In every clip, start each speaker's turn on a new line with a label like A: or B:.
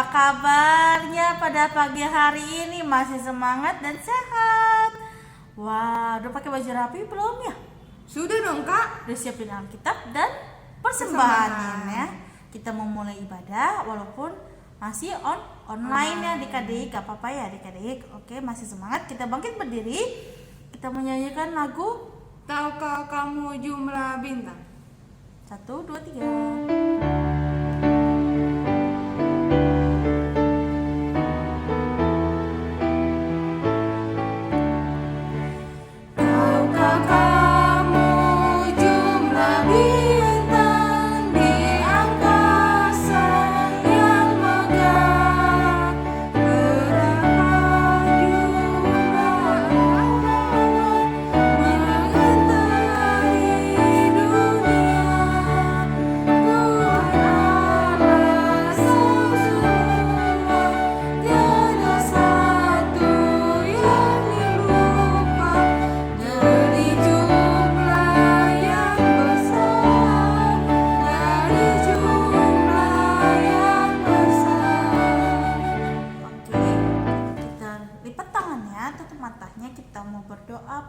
A: kabarnya pada pagi hari ini? Masih semangat dan sehat? Wah, udah pakai baju rapi belum ya?
B: Sudah dong Kak.
A: Udah siapin Alkitab dan persembahannya ya. Kita mau mulai ibadah walaupun masih online ya adik-adik. Gak apa-apa ya adik-adik. Oke, masih semangat. Kita bangkit berdiri. Kita menyanyikan lagu
B: Tahukah kamu jumlah bintang?
A: 1, 2, 3.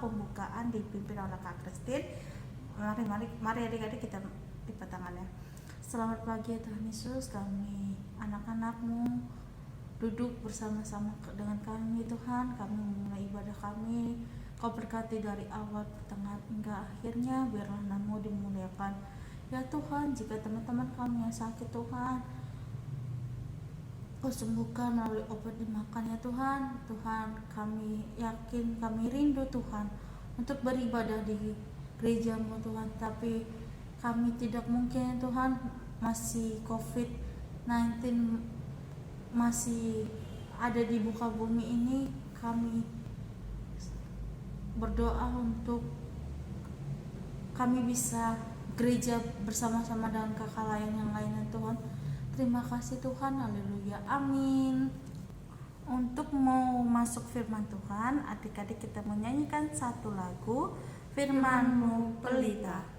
A: Pembukaan dipimpin oleh Kak Kristin. Mari adik-adik kita lipat tangannya. Selamat pagi ya Tuhan Yesus, kami anak-anak-Mu duduk bersama-sama dengan kami Tuhan. Kami memulai ibadah kami. Kau berkati dari awal, pertengahan hingga akhirnya. Biarlah nama-Mu dimuliakan ya Tuhan. Jika teman-teman kami yang sakit Tuhan, Kau sembuhkan melalui obat dimakan ya Tuhan. Tuhan, kami yakin, kami rindu Tuhan untuk beribadah di gereja-Mu Tuhan. Tapi kami tidak mungkin Tuhan, masih COVID-19 masih ada di muka bumi ini. Kami berdoa untuk kami bisa gereja bersama-sama dengan kakak lain yang lainnya Tuhan. Terima kasih Tuhan, haleluya, amin. Untuk mau masuk firman Tuhan, adik-adik kita menyanyikan satu lagu, Firman-Mu Pelita.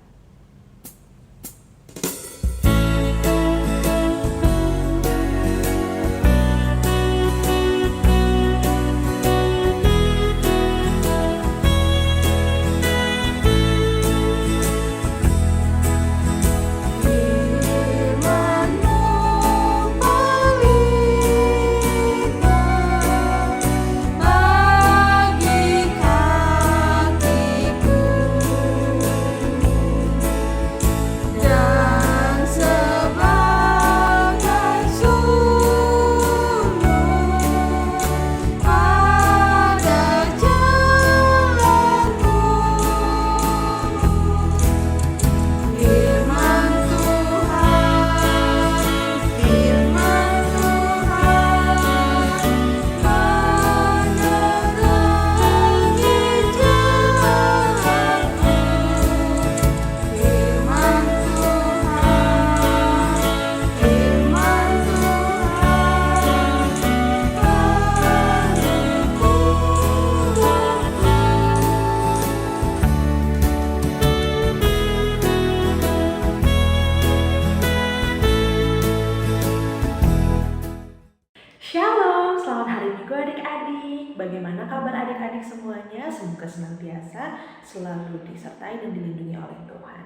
C: Bagaimana kabar adik-adik semuanya? Semoga senantiasa selalu disertai dan dilindungi oleh Tuhan.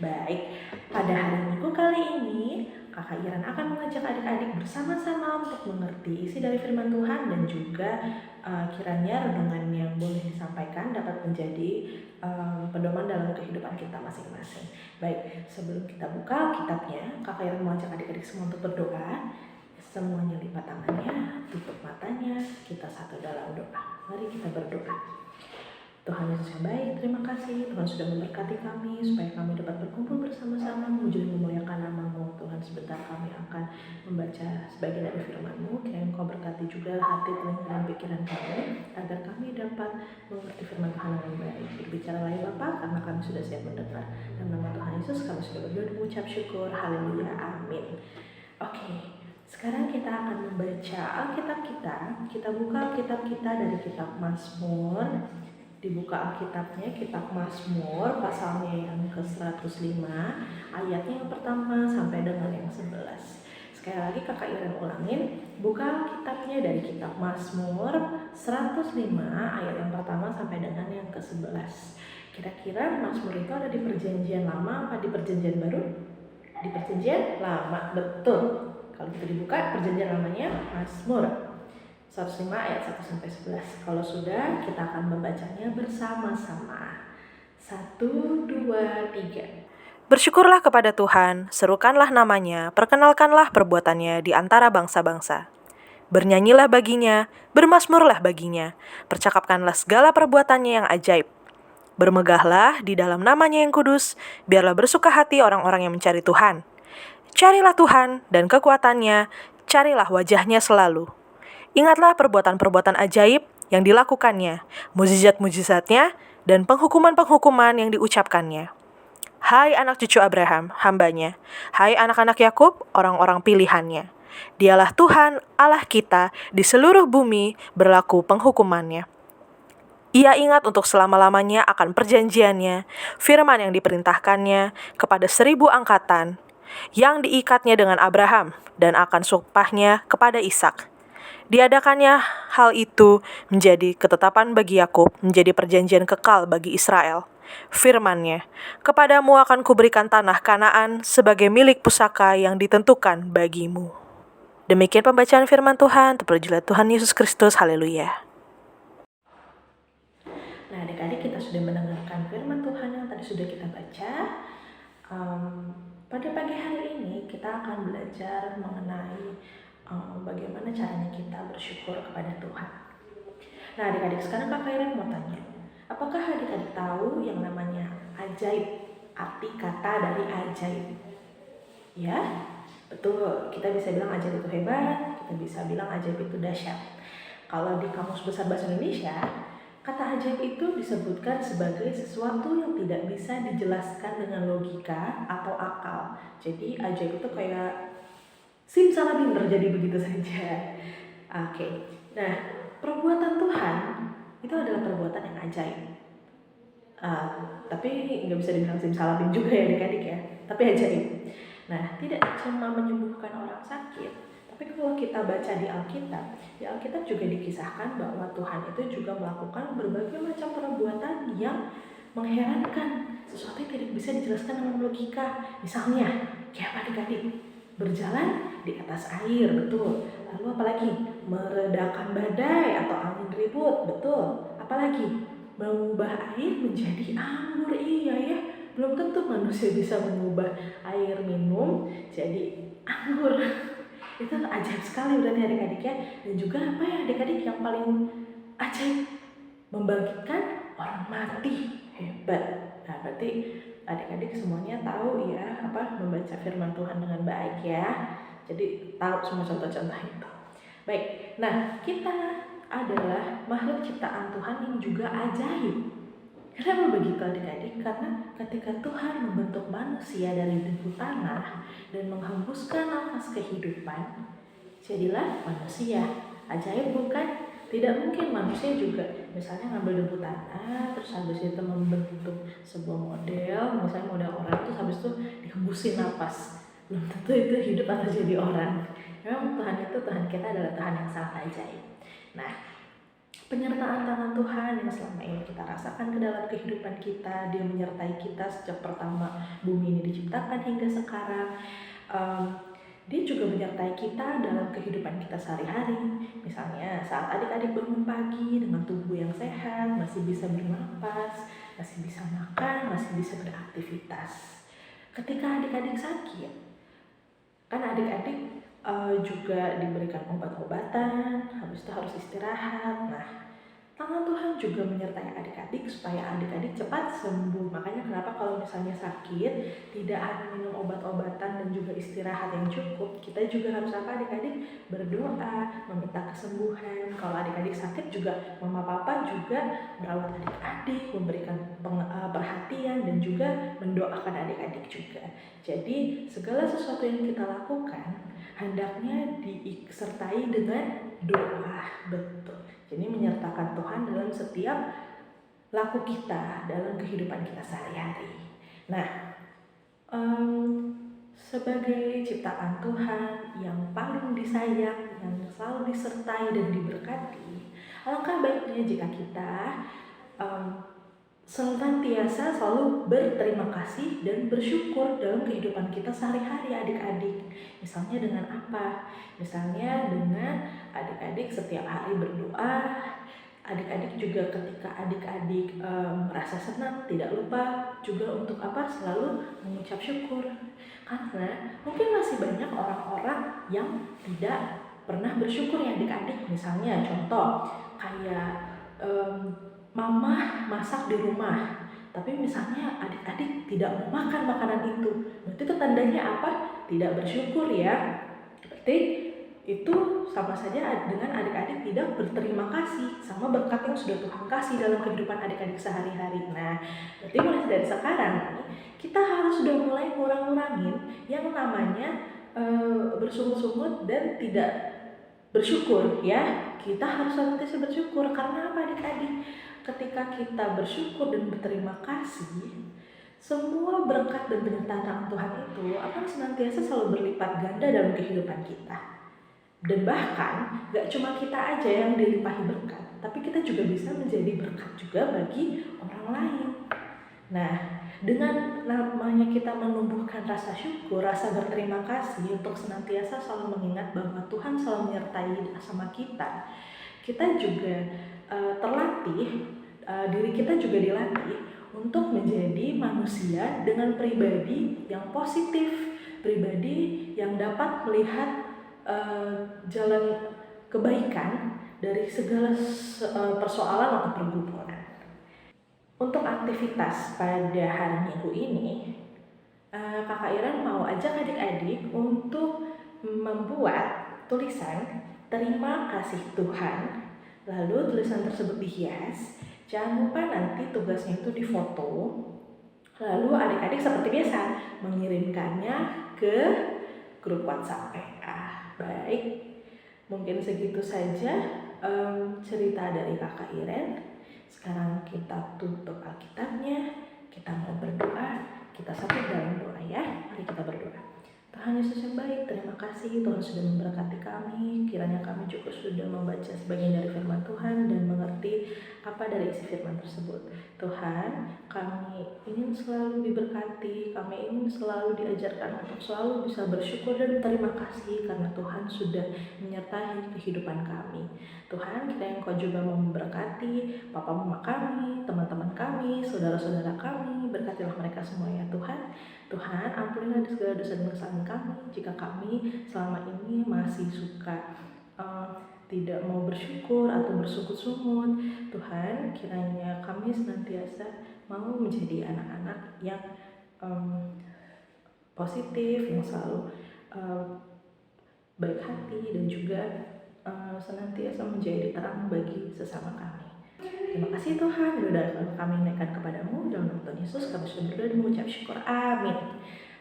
C: Baik, pada hari Minggu kali ini Kakak Iran akan mengajak adik-adik bersama-sama untuk mengerti isi dari firman Tuhan dan juga kiranya renungan yang boleh disampaikan dapat menjadi pedoman dalam kehidupan kita masing-masing. Baik, sebelum kita buka kitabnya, Kakak Iran mengajak adik-adik semua untuk berdoa. Semuanya lipat tangannya, tutup matanya, kita satu dalam doa. Mari kita berdoa. Tuhan Yesus yang baik, terima kasih Tuhan sudah memberkati kami supaya kami dapat berkumpul bersama-sama memuji dan memuliakan nama-Mu. Tuhan, sebentar kami akan membaca sebagian dari firman-Mu. Kiranya Engkau berkati juga hati, telinga, dan pikiran kami agar kami dapat mengerti firman Tuhan dengan baik. Berbicaralah ya Bapa, karena kami sudah siap mendengar. Dalam nama Tuhan Yesus kami sudah berdoa dan mengucap syukur. Haleluya, amin. Oke. Sekarang kita akan membaca Alkitab kita. Kita buka Alkitab kita dari kitab Mazmur. Dibuka Alkitabnya, kitab Mazmur, pasalnya yang ke-105, ayatnya yang pertama sampai dengan yang 11. Sekali lagi kakak Iren ulangin, buka kitabnya dari kitab Mazmur 105 ayat yang pertama sampai dengan yang ke-11. Kira-kira Mazmur itu ada di perjanjian lama apa di perjanjian baru? Di perjanjian lama, betul. Kalau kita dibuka perjanjian lamanya Mazmur 105 ayat 1 sampai 11. Kalau sudah, kita akan membacanya bersama-sama. 1, 2, 3.
D: Bersyukurlah kepada Tuhan, serukanlah namanya, perkenalkanlah perbuatannya di antara bangsa-bangsa. Bernyanyilah baginya, bermasmurlah baginya, percakapkanlah segala perbuatannya yang ajaib. Bermegahlah di dalam namanya yang kudus, biarlah bersuka hati orang-orang yang mencari Tuhan. Carilah Tuhan dan kekuatannya, carilah wajahnya selalu. Ingatlah perbuatan-perbuatan ajaib yang dilakukannya, mukjizat-mukjizatnya, dan penghukuman-penghukuman yang diucapkannya. Hai anak cucu Abraham, hambanya. Hai anak-anak Yakub, orang-orang pilihannya. Dialah Tuhan, Allah kita, di seluruh bumi berlaku penghukumannya. Ia ingat untuk selama-lamanya akan perjanjiannya, firman yang diperintahkannya kepada 1000 angkatan, yang diikatnya dengan Abraham, dan akan sumpahnya kepada Ishak. Diadakannya hal itu menjadi ketetapan bagi Yakub, menjadi perjanjian kekal bagi Israel. Firman-Nya, kepadamu akan kuberikan tanah Kanaan sebagai milik pusaka yang ditentukan bagimu. Demikian pembacaan firman Tuhan, terpujilah Tuhan Yesus Kristus, haleluya.
C: Nah, adik-adik, kita sudah mendengarkan firman Tuhan yang tadi sudah kita baca. Pada pagi hari ini kita akan belajar mengenai bagaimana caranya kita bersyukur kepada Tuhan. Nah, adik-adik, sekarang Kakak Iren mau tanya, apakah adik-adik tahu yang namanya ajaib? Arti kata dari ajaib? Ya, betul. Kita bisa bilang ajaib itu hebat, kita bisa bilang ajaib itu dahsyat. Kalau di Kamus Besar Bahasa Indonesia, kata ajaib itu disebutkan sebagai sesuatu yang tidak bisa dijelaskan dengan logika atau akal. Jadi ajaib itu kayak simsalabim terjadi begitu saja. Oke. Nah, perbuatan Tuhan itu adalah perbuatan yang ajaib. Tapi nggak bisa dibilang simsalabim juga ya adik-adik ya. Tapi ajaib. Nah, tidak cuma menyembuhkan orang sakit, tapi kalau kita baca di Alkitab juga dikisahkan bahwa Tuhan itu juga melakukan berbagai macam perbuatan yang mengherankan, sesuatu yang tidak bisa dijelaskan dengan logika. Misalnya, kayak apa adik-adik? Berjalan di atas air, betul. Lalu apalagi? Meredakan badai atau angin ribut, betul. Apalagi? Mengubah air menjadi anggur, iya ya. Belum tentu manusia bisa mengubah air minum jadi anggur. Itu ajaib sekali berarti adik-adik ya. Dan juga apa ya adik-adik yang paling ajaib? Membangkitkan orang mati, hebat. Nah, berarti adik-adik semuanya tahu ya membaca firman Tuhan dengan baik ya. Jadi tahu semua contoh-contoh itu. Baik, nah kita adalah makhluk ciptaan Tuhan yang juga ajaib. Kenapa begitu adik-adik? Karena ketika Tuhan membentuk manusia dari debu tanah dan menghembuskan nafas kehidupan, jadilah manusia. Ajaib bukan? Tidak mungkin manusia juga misalnya ngambil debu tanah terus habis itu membentuk sebuah model, misalnya model orang terus habis itu dihembusin nafas. Belum tentu itu hidup atau jadi orang. Memang Tuhan kita adalah Tuhan yang sangat ajaib. Nah, penyertaan tangan Tuhan yang selama ini kita rasakan ke dalam kehidupan kita, Dia menyertai kita sejak pertama bumi ini diciptakan hingga sekarang. Dia juga menyertai kita dalam kehidupan kita sehari-hari. Misalnya saat adik-adik bangun pagi dengan tubuh yang sehat, masih bisa bernapas, masih bisa makan, masih bisa beraktivitas. Ketika adik-adik sakit, kan adik-adik juga diberikan obat-obatan, habis itu harus istirahat. Nah, tangan Tuhan juga menyertai adik-adik supaya adik-adik cepat sembuh. Makanya kenapa kalau misalnya sakit, tidak hanya minum obat-obatan dan juga istirahat yang cukup, kita juga harus adik-adik? Berdoa, meminta kesembuhan. Kalau adik-adik sakit juga, mama papa juga merawat adik-adik, memberikan perhatian dan juga mendoakan adik-adik juga. Jadi segala sesuatu yang kita lakukan hendaknya disertai dengan doa, betul. Jadi menyertakan Tuhan dalam setiap laku kita, dalam kehidupan kita sehari-hari. Nah, sebagai ciptaan Tuhan yang paling disayang, yang selalu disertai dan diberkati, alangkah baiknya jika kita senantiasa selalu berterima kasih dan bersyukur dalam kehidupan kita sehari-hari adik-adik. Misalnya dengan apa? Misalnya dengan adik-adik setiap hari berdoa. Adik-adik juga ketika adik-adik merasa senang, tidak lupa juga untuk apa? Selalu mengucap syukur. Karena mungkin masih banyak orang-orang yang tidak pernah bersyukur ya adik-adik. Misalnya contoh kayak mama masak di rumah, tapi misalnya adik-adik tidak mau makan makanan itu. Berarti itu tandanya apa? Tidak bersyukur ya. Berarti itu sama saja dengan adik-adik tidak berterima kasih sama berkat yang sudah Tuhan kasih dalam kehidupan adik-adik sehari-hari. Nah, berarti mulai dari sekarang nih, kita harus sudah mulai ngurang-ngurangin yang namanya bersungut-sungut dan tidak bersyukur ya. Kita harus senantiasa bersyukur. Karena apa adik-adik? Ketika kita bersyukur dan berterima kasih, semua berkat dan penyertaan Tuhan itu akan senantiasa selalu berlipat ganda dalam kehidupan kita. Dan bahkan gak cuma kita aja yang dilimpahi berkat, tapi kita juga bisa menjadi berkat juga bagi orang lain. Nah, dengan namanya kita menumbuhkan rasa syukur, rasa berterima kasih untuk senantiasa selalu mengingat bahwa Tuhan selalu menyertai sama kita, kita juga terlatih, diri kita juga dilatih untuk menjadi manusia dengan pribadi yang positif, pribadi yang dapat melihat jalan kebaikan dari segala persoalan atau pergumulan. Untuk aktivitas pada hari Minggu ini, Kakak Iren mau ajak adik-adik untuk membuat tulisan terima kasih Tuhan. Lalu tulisan tersebut dihias. Jangan lupa nanti tugasnya itu difoto. Lalu adik-adik seperti biasa mengirimkannya ke grup WhatsApp PA. Baik, mungkin segitu saja cerita dari Kakak Iren. Sekarang kita tutup Alkitabnya, kita mau berdoa, kita satu dalam doa ya. Mari kita berdoa. Tuhan Yesus yang baik, terima kasih Tuhan sudah memberkati kami. Kiranya kami juga sudah membaca sebagian dari firman Tuhan dan mengerti apa dari isi firman tersebut. Tuhan, kami ingin selalu diberkati, kami ingin selalu diajarkan untuk selalu bisa bersyukur dan terima kasih karena Tuhan sudah menyertai kehidupan kami. Tuhan, kita yang Kau juga mau memberkati papa mama kami, teman-teman kami, saudara-saudara kami, berkatilah mereka semua ya Tuhan. Tuhan, ampunilah segala dosa dan kesalahan kami jika kami selama ini masih suka tidak mau bersyukur atau bersungut-sungut. Tuhan, kiranya kami senantiasa mau menjadi anak-anak yang positif, yang selalu baik hati dan juga senantiasa menjadi terang bagi sesama kami. Terima kasih Tuhan, sudah kami naikkan kepadamu dalam nama Tuhan Yesus. Kami sudah berdoa dan mengucap syukur. Amin.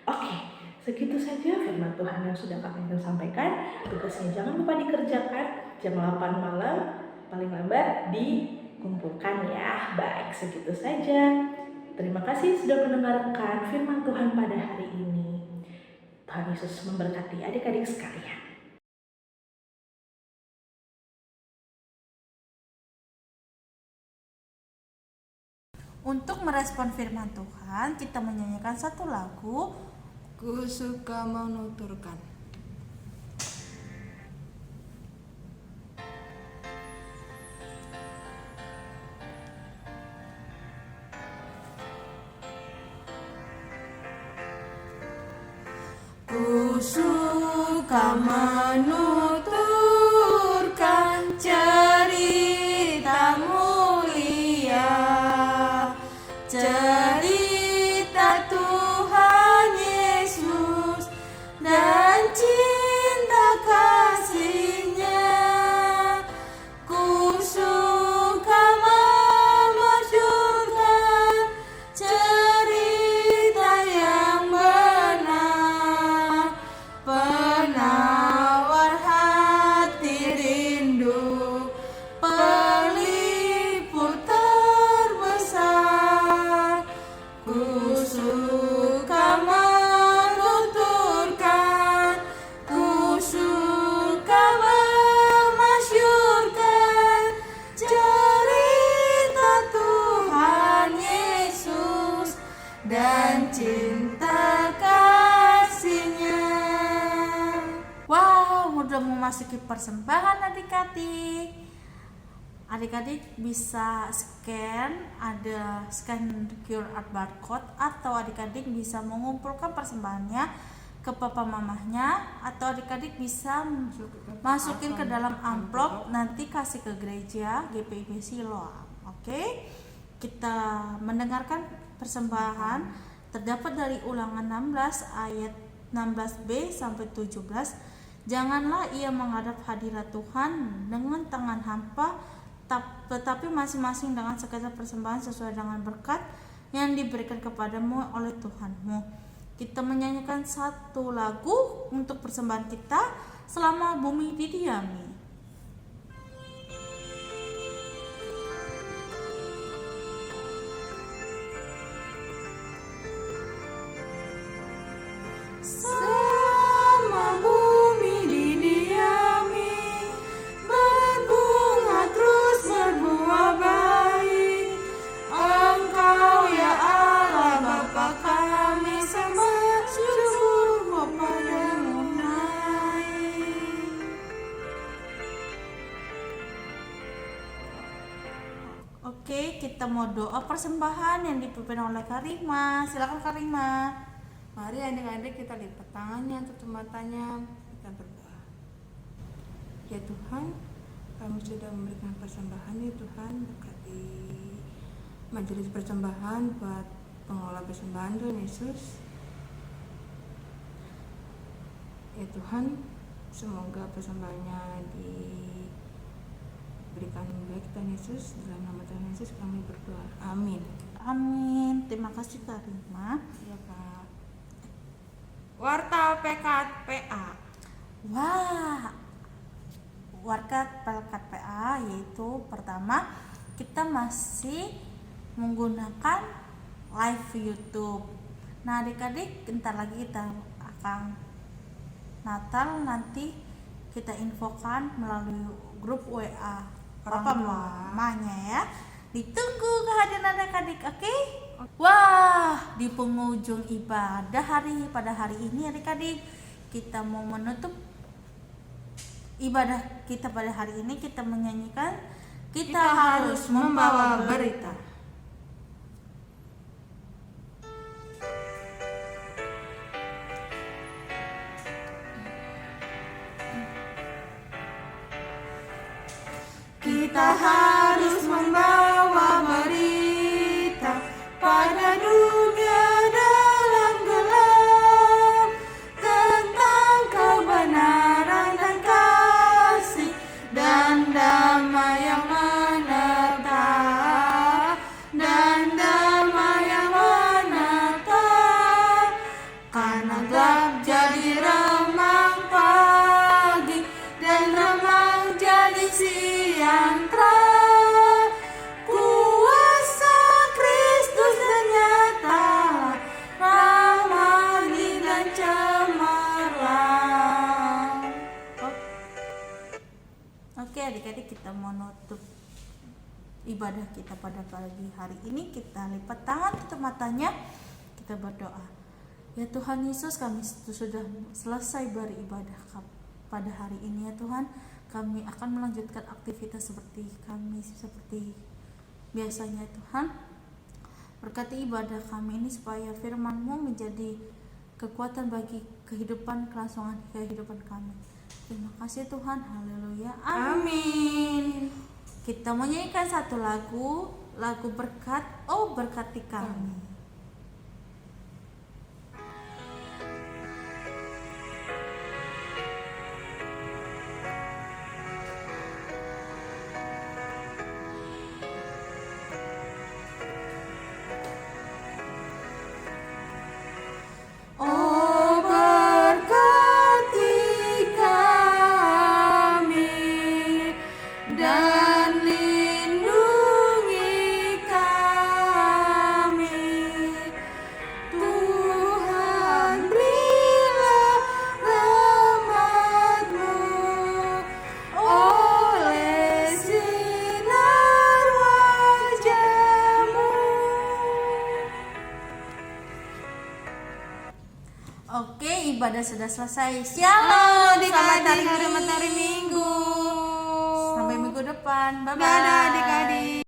C: Oke, segitu saja firman Tuhan yang sudah kami sampaikan. Tugasnya jangan lupa dikerjakan jam 8 malam, paling lambat dikumpulkan ya. Baik, segitu saja. Terima kasih sudah mendengarkan firman Tuhan pada hari ini. Tuhan Yesus memberkati adik-adik sekalian.
A: Untuk merespon firman Tuhan, kita menyanyikan satu lagu.
B: Ku suka menuturkan. Ku suka menuturkan cerita mulia, cerita Tuhan Yesus dan cinta kasih-Nya. Ku suka memasyurkan cerita yang benar, penawar cinta kasih-Nya.
A: Wow, udah memasuki persembahan adik-adik. Adik-adik bisa ada scan QR barcode, atau adik-adik bisa mengumpulkan persembahannya ke papa mamahnya, atau adik-adik bisa masukin ke dalam amplop, nanti kasih ke gereja GPIB Siloam. Oke, kita mendengarkan persembahan terdapat dari Ulangan 16 ayat 16b sampai 17. Janganlah ia menghadap hadirat Tuhan dengan tangan hampa, tetapi masing-masing dengan sekedar persembahan sesuai dengan berkat yang diberikan kepadamu oleh Tuhanmu. Kita menyanyikan satu lagu untuk persembahan kita, Selama Bumi Didiami.
B: Selama bumi didiami, berbunga terus berbuah baik. Engkau ya Allah Bapa kami, sembah syukur padamu naik.
A: Oke, kita mau doa persembahan yang dipimpin oleh Karima. Silakan Karima.
B: Mari adik-adik kita lipat tangannya, tutup matanya, kita berdoa. Ya Tuhan, kami sudah memberikan persembahan ya Tuhan, berkati majelis persembahan buat pengelola persembahan Tuhan Yesus. Ya Tuhan, semoga persembahannya diberikan baik Tuhan Yesus. Dalam nama Tuhan Yesus kami berdoa. Amin.
A: Amin. Terima kasih Karima.
B: Ya Pak. Warta Pekat PA.
A: Wah, warga Pelkat PA, yaitu pertama kita masih menggunakan live YouTube. Nah adik-adik, bentar lagi kita akan Natal, nanti kita infokan melalui grup WA Papa Mamanya ya. Ditunggu kehadiran adik-adik, oke? Wah, di penghujung ibadah pada hari ini adik-adik, kita mau menutup ibadah kita pada hari ini, kita menyanyikan Kita Harus Membawa Berita.
B: Kita harus membawa berita pada dunia dalam gelap, tentang kebenaran dan kasih dan damai yang menetap, dan damai yang menetap. Karena gelap jadi remang pagi, dan remang jadi siang terang. Kuasa Kristus dan nyata, ramai dan cemerlang.
A: Oke adik-adik, kita mau nutup ibadah kita pada pagi hari ini. Kita lipat tangan, tutup matanya, kita berdoa. Ya Tuhan Yesus, kami sudah selesai beribadah pada hari ini ya Tuhan. Kami akan melanjutkan aktivitas seperti biasanya Tuhan. Berkati ibadah kami ini supaya firman-Mu menjadi kekuatan bagi kelangsungan kehidupan kami. Terima kasih Tuhan, haleluya,
B: Amin.
A: Kita menyanyikan satu lagu berkat, oh berkati kami.
B: Oh berkati kami dan lindungi kami.
A: Oke, ibadah sudah selesai.
B: Halo,
A: Shalom,
B: adik-adik,
A: selamat
B: selamat hari Minggu.
A: Sampai minggu depan. Bye bye.
B: Dadah adik-adik.